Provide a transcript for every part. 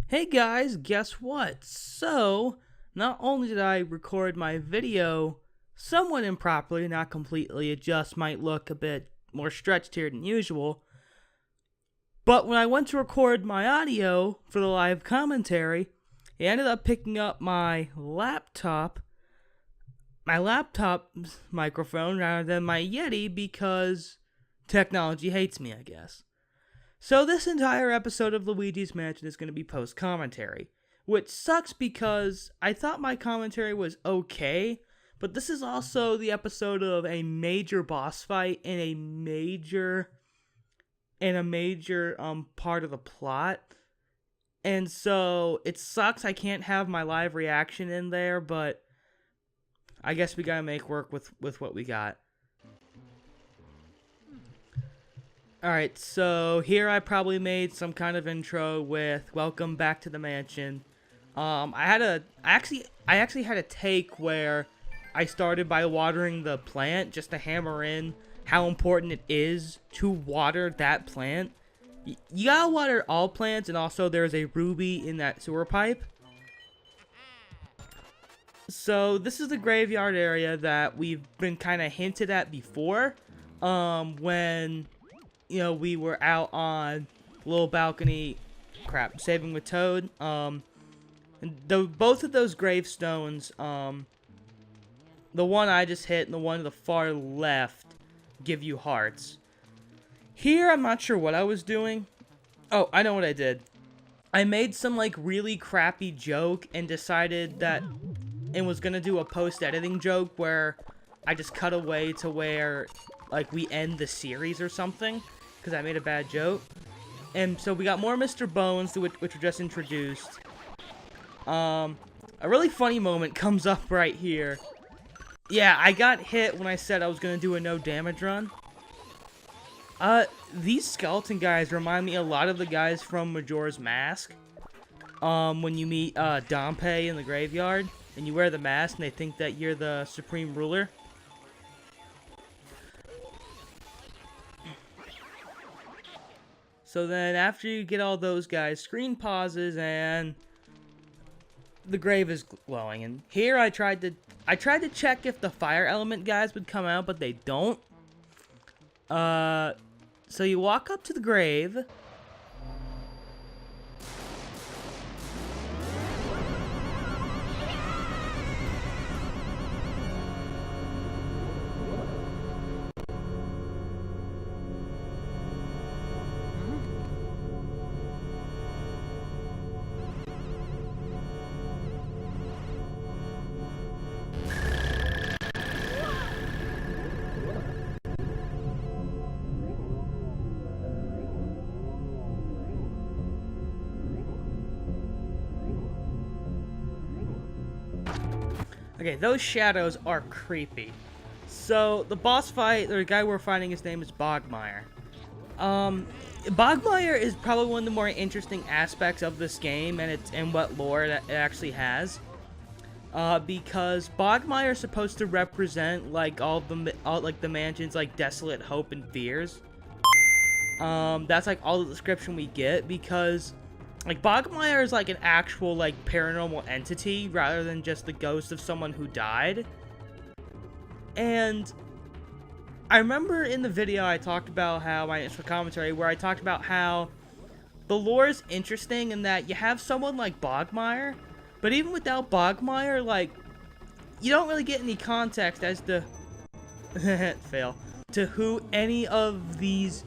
Hey guys, guess what? So, not only did I record my video somewhat improperly, not completely, it just might look a bit more stretched here than usual, but when I went to record my audio for the live commentary, it ended up picking up my laptop microphone rather than my Yeti because technology hates me, I guess. So this entire episode of Luigi's Mansion is going to be post-commentary, which sucks because I thought my commentary was okay, but this is also the episode of a major boss fight and a major part of the plot. And so it sucks I can't have my live reaction in there, but I guess we gotta make work with what we got. Alright, so here I probably made some kind of intro with welcome back to the mansion. I actually had a take where I started by watering the plant just to hammer in how important it is to water that plant. You gotta water all plants, and also there's a ruby in that sewer pipe. So this is the graveyard area that we've been kind of hinted at before, when we were out on the little balcony, saving with Toad. And both of those gravestones, the one I just hit and the one to the far left, give you hearts. Here, I'm not sure what I was doing. Oh, I know what I did. I made some, really crappy joke and decided that it was gonna do a post-editing joke where I just cut away to where, we end the series or something, because I made a bad joke. And so we got more Mr. Bones, which were just introduced. A really funny moment comes up right here. Yeah, I got hit when I said I was going to do a no damage run. These skeleton guys remind me a lot of the guys from Majora's Mask. When you meet Dompe in the graveyard, and you wear the mask, and they think that you're the supreme ruler. So then, after you get all those guys, screen pauses, and the grave is glowing. And here I tried to check if the fire element guys would come out, but they don't. So you walk up to the grave. Okay, those shadows are creepy. So, the boss fight, the guy we're fighting, his name is Bogmire. Bogmire is probably one of the more interesting aspects of this game and what lore that it actually has. Because Bogmire is supposed to represent, all the mansion's, desolate hope and fears. That's, all the description we get, because Bogmire is, an actual, paranormal entity, rather than just the ghost of someone who died. And I remember in the video I talked about how, my initial commentary, where I talked about how the lore is interesting in that you have someone like Bogmire, but even without Bogmire, you don't really get any context as to, to who any of these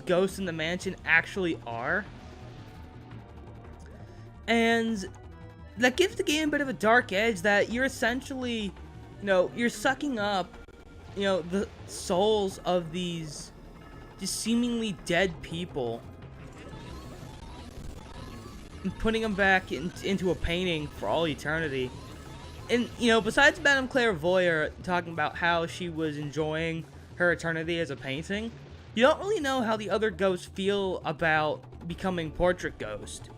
ghosts in the mansion actually are. And that gives the game a bit of a dark edge that you're essentially, you're sucking up, the souls of these just seemingly dead people and putting them back into a painting for all eternity. And, besides Madame Clairvoyeur talking about how she was enjoying her eternity as a painting, you don't really know how the other ghosts feel about becoming portrait ghost.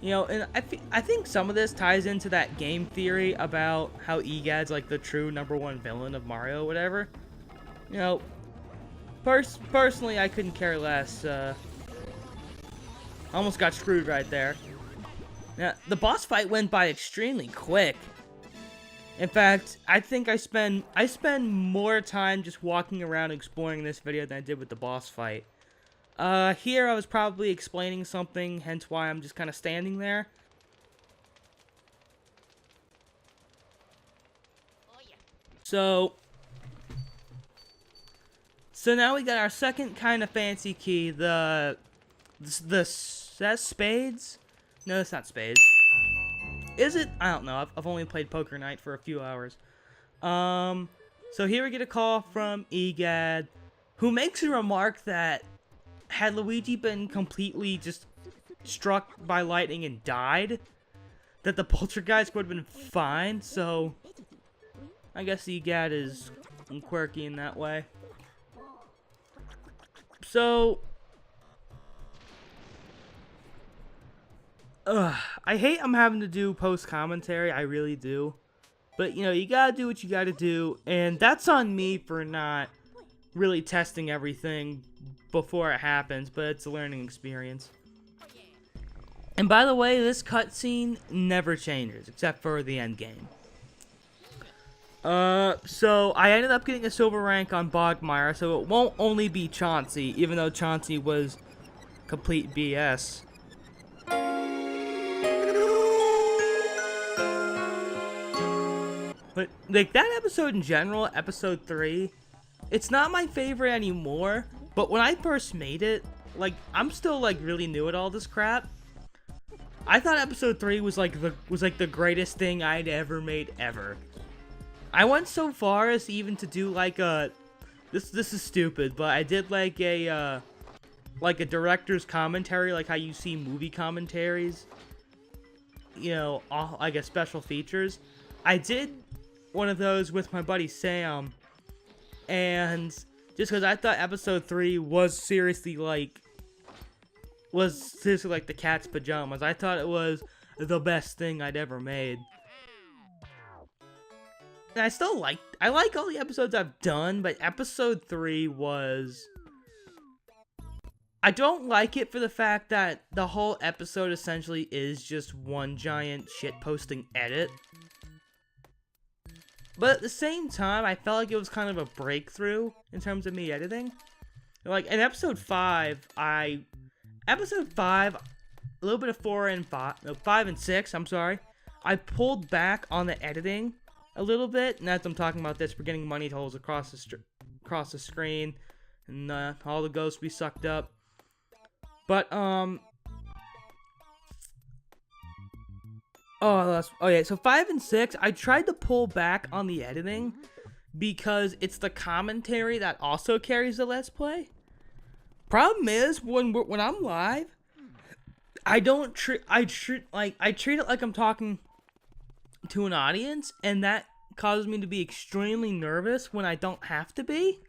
And I think some of this ties into that game theory about how Egad's the true #1 villain of Mario or whatever. Personally, I couldn't care less. Almost got screwed right there. Now, the boss fight went by extremely quick. In fact, I think I spend more time just walking around exploring this video than I did with the boss fight. Here I was probably explaining something, hence why I'm just kind of standing there. So now we got our second kind of fancy key, the that's spades? No, it's not spades. Is it? I don't know. I've only played Poker Night for a few hours. So here we get a call from Egad, who makes a remark that had Luigi been completely just struck by lightning and died, that the poltergeist would have been fine. So I guess Egad is quirky in that way. So I hate I'm having to do post-commentary, I really do. But, you know, you gotta do what you gotta do, and that's on me for not really testing everything before it happens, but it's a learning experience. And by the way, this cutscene never changes, except for the end game. So I ended up getting a silver rank on Bogmire, so it won't only be Chauncey, even though Chauncey was complete BS. But, like, that episode in general, episode 3, it's not my favorite anymore, but when I first made it, like, I'm still, like, really new at all this crap. I thought episode 3 was, like, the greatest thing I'd ever made, ever. I went so far as even to do, like, this is stupid, but I did, like a director's commentary, like how you see movie commentaries, you know, I guess special features. I did one of those with my buddy Sam, and just because I thought episode 3 was seriously like the cat's pajamas. I thought it was the best thing I'd ever made. And I like all the episodes I've done, but episode 3 was... I don't like it for the fact that the whole episode essentially is just one giant shitposting edit. But at the same time, I felt like it was kind of a breakthrough in terms of me editing. Like, in episode 5, a little bit of 4 and 5, no, 5 and 6, I'm sorry. I pulled back on the editing a little bit, and as I'm talking about this, we're getting money totals across the screen, and all the ghosts we sucked up. But, so 5 and 6, I tried to pull back on the editing because it's the commentary that also carries the Let's Play. Problem is, when I'm live, I treat it like I'm talking to an audience, and that causes me to be extremely nervous when I don't have to be.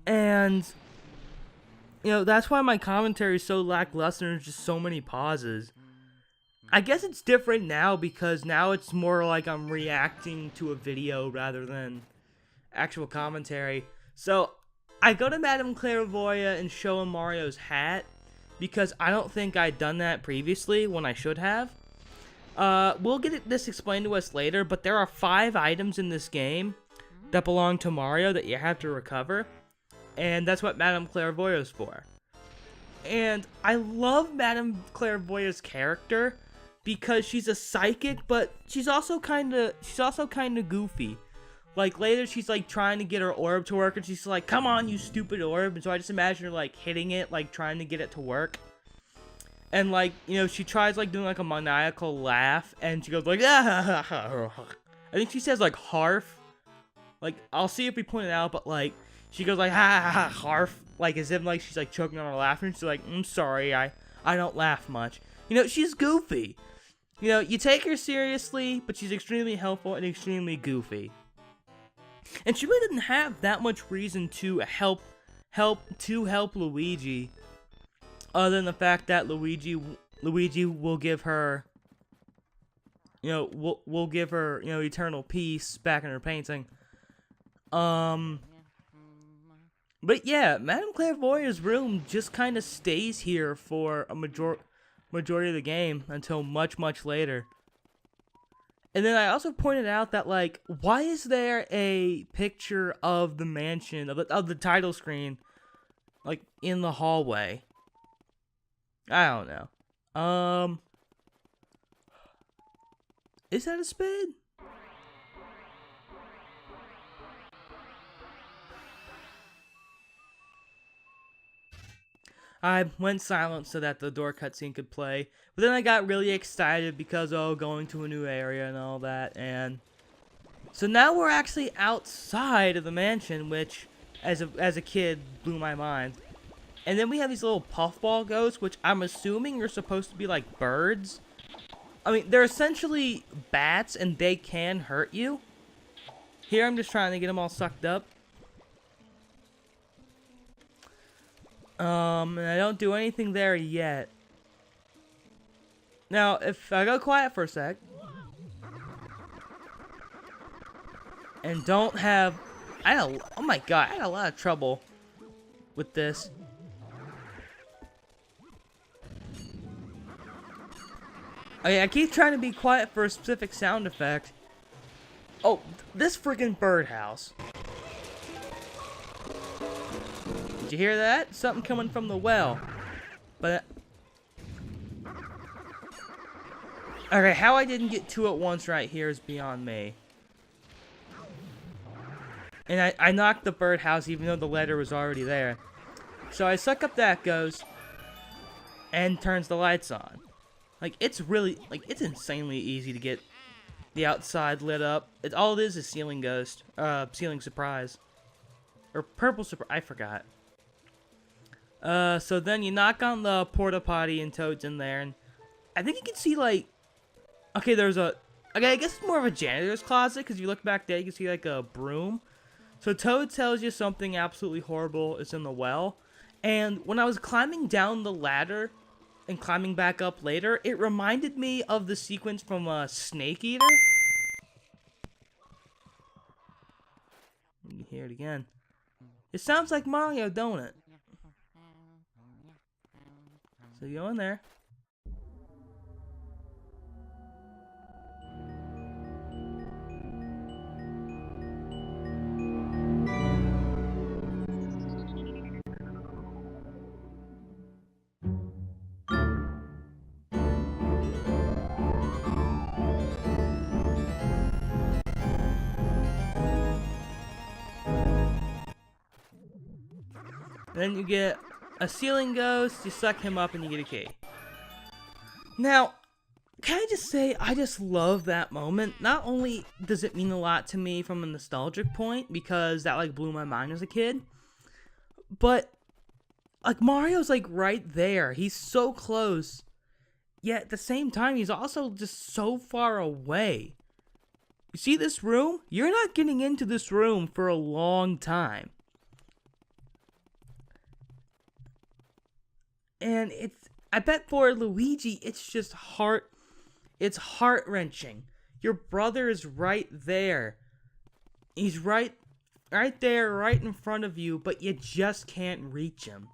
And, you know, that's why my commentary is so lackluster and there's just so many pauses. I guess it's different now because now it's more like I'm reacting to a video rather than actual commentary. So, I go to Madame Clairvoyant and show him Mario's hat because I don't think I'd done that previously when I should have. We'll get this explained to us later, but there are 5 items in this game that belong to Mario that you have to recover. And that's what Madame Clairvoyant's for. And I love Madame Clairvoyant's character because she's a psychic, but she's also kind of goofy. Like, later she's, like, trying to get her orb to work, and she's like, come on, you stupid orb. And so I just imagine her, like, hitting it, like, trying to get it to work. And, like, you know, she tries, like, doing, like, a maniacal laugh, and she goes, like, ah. I think she says, like, harf. Like, I'll see if we point it out, but, like, she goes, like, ha, harf. Like, as if, like, she's, like, choking on her laughter, and she's like, I'm sorry, I don't laugh much. You know, she's goofy. You know, you take her seriously, but she's extremely helpful and extremely goofy. And she really didn't have that much reason to help Luigi, other than the fact that Luigi will give her, you know, will give her, you know, eternal peace back in her painting. But yeah, Madame Clairvoyante's room just kind of stays here for a majority of the game until much, much later. And then I also pointed out that, like, why is there a picture of the mansion, of the title screen, like, in the hallway? I don't know. Is that a spade? I went silent so that the door cutscene could play. But then I got really excited because, oh, going to a new area and all that. And so now we're actually outside of the mansion, which, as a kid, blew my mind. And then we have these little puffball ghosts, which I'm assuming are supposed to be like birds. I mean, they're essentially bats, and they can hurt you. Here, I'm just trying to get them all sucked up. And I don't do anything there yet. Now, if I go quiet for a sec, and don't have, oh my god, I had a lot of trouble with this. Okay, I keep trying to be quiet for a specific sound effect. Oh, this freaking birdhouse. Did you hear that? Something coming from the well. But okay, how I didn't get two at once right here is beyond me. And I knocked the birdhouse even though the letter was already there. So I suck up that ghost and turns the lights on. Like, it's really, like, it's insanely easy to get the outside lit up. All it is ceiling ghost, ceiling surprise. Or purple surprise, I forgot. So then you knock on the porta potty and Toad's in there, and I think you can see, like, okay, okay, I guess it's more of a janitor's closet, because if you look back there, you can see, like, a broom. So Toad tells you something absolutely horrible is in the well, and when I was climbing down the ladder and climbing back up later, it reminded me of the sequence from Snake Eater. You can hear it again. It sounds like Mario, don't it? So you go in there. Then you get a ceiling ghost, you suck him up, and you get a key. Now, can I just say, I just love that moment. Not only does it mean a lot to me from a nostalgic point, because that, like, blew my mind as a kid, but, like, Mario's, like, right there. He's so close, yet at the same time, he's also just so far away. You see this room? You're not getting into this room for a long time. And I bet for Luigi, it's just it's heart-wrenching. Your brother is right there. He's right there, right in front of you, but you just can't reach him.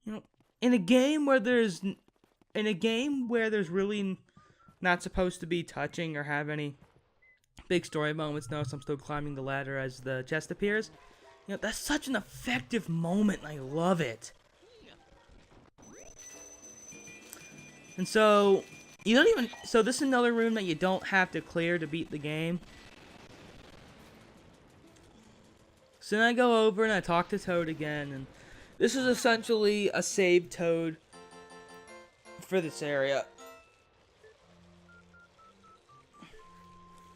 You know, in a game where there's really not supposed to be touching or have any big story moments. Notice I'm still climbing the ladder as the chest appears. You know, that's such an effective moment, and I love it. And so, so this is another room that you don't have to clear to beat the game. So then I go over and I talk to Toad again, and this is essentially a save Toad for this area.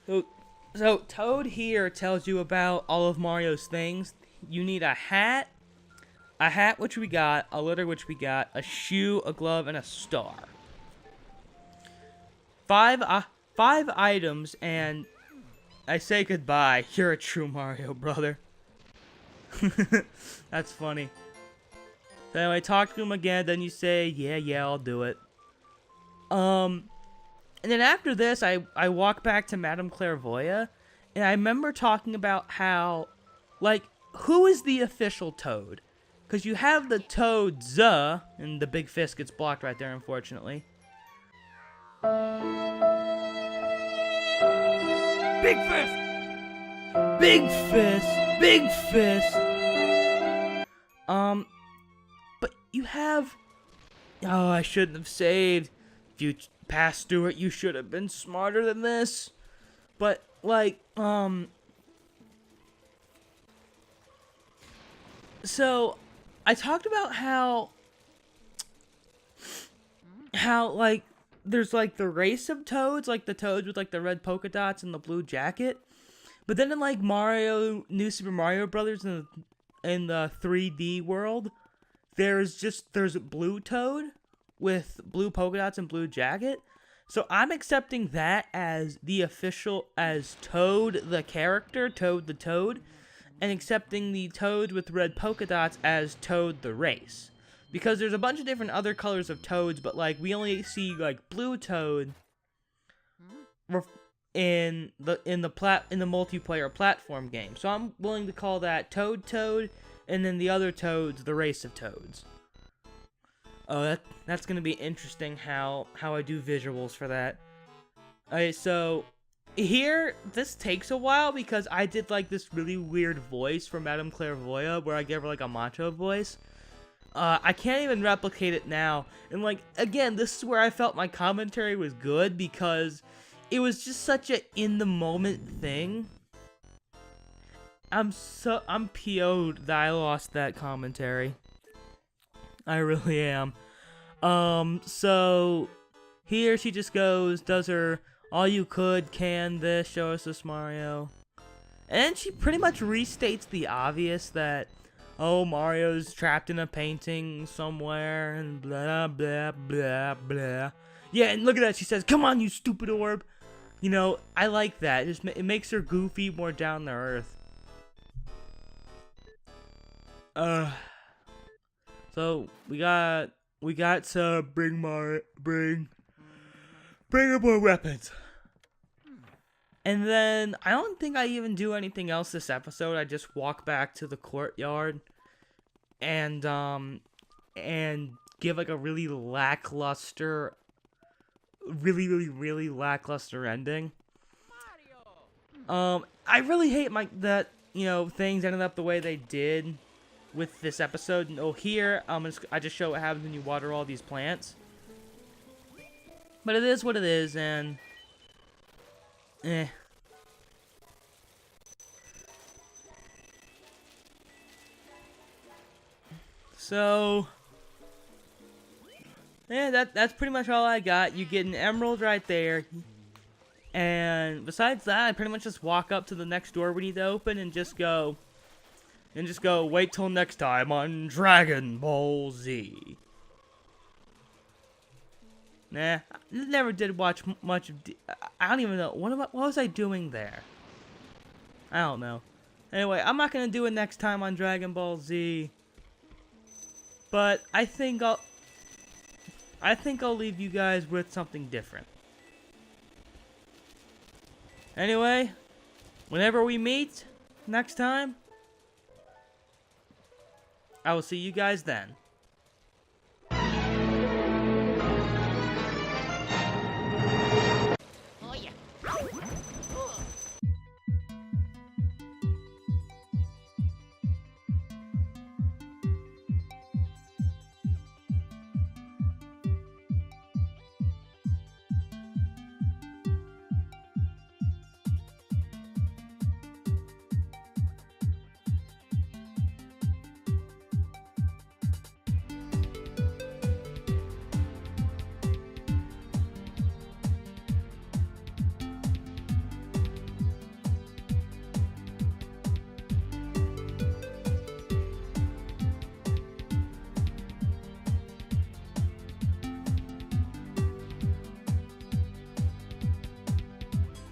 So Toad here tells you about all of Mario's things. You need a hat, which we got, a litter, which we got, a shoe, a glove, and a star. Five items, and I say goodbye. You're a true Mario, brother. That's funny. So anyway, talk to him again, then you say, yeah, I'll do it. And then after this, I walk back to Madame Clairvoyante, and I remember talking about how, like, who is the official Toad? Because you have the Toads, and the big fist gets blocked right there, unfortunately. Big fist! Big fist! Big fist! But you have... Oh, I shouldn't have saved. If you passed through it, you should have been smarter than this. But, like, so, I talked about how, like, there's, like, the race of Toads, like, the Toads with, like, the red polka dots and the blue jacket. But then in, like, New Super Mario Brothers in the 3D world, there's Blue Toad with blue polka dots and blue jacket. So I'm accepting that as the official, as Toad the character, Toad the Toad, and accepting the Toad with red polka dots as Toad the race. Because there's a bunch of different other colors of Toads, but like we only see like Blue Toad in the multiplayer platform game. So I'm willing to call that Toad, and then the other Toads the race of Toads. Oh, that's gonna be interesting how I do visuals for that. Okay, so here this takes a while because I did like this really weird voice for Madame Clairvoyant where I gave her like a macho voice. I can't even replicate it now, and like again, this is where I felt my commentary was good because it was just such a in the moment thing. I'm PO'd that I lost that commentary. I really am. So here she just goes, does her all you can this, show us this Mario. And she pretty much restates the obvious that, oh, Mario's trapped in a painting somewhere, and blah, blah, blah, blah. Yeah, and look at that, she says, come on, you stupid orb. You know, I like that. It makes her goofy, more down to earth. So we got to bring more weapons. And then I don't think I even do anything else this episode. I just walk back to the courtyard and give like a really lackluster really lackluster ending. I really hate that things ended up the way they did with this episode. Oh, here I just show what happens when you water all these plants. But it is what it is, and So yeah, that's pretty much all I got. You get an emerald right there. And besides that, I pretty much just walk up to the next door we need to open and just go, wait till next time on Dragon Ball Z. Nah, I never did watch much of I don't even know. What was I doing there? I don't know. Anyway, I'm not going to do it next time on Dragon Ball Z. But I think I'll leave you guys with something different. Anyway, whenever we meet next time, I will see you guys then.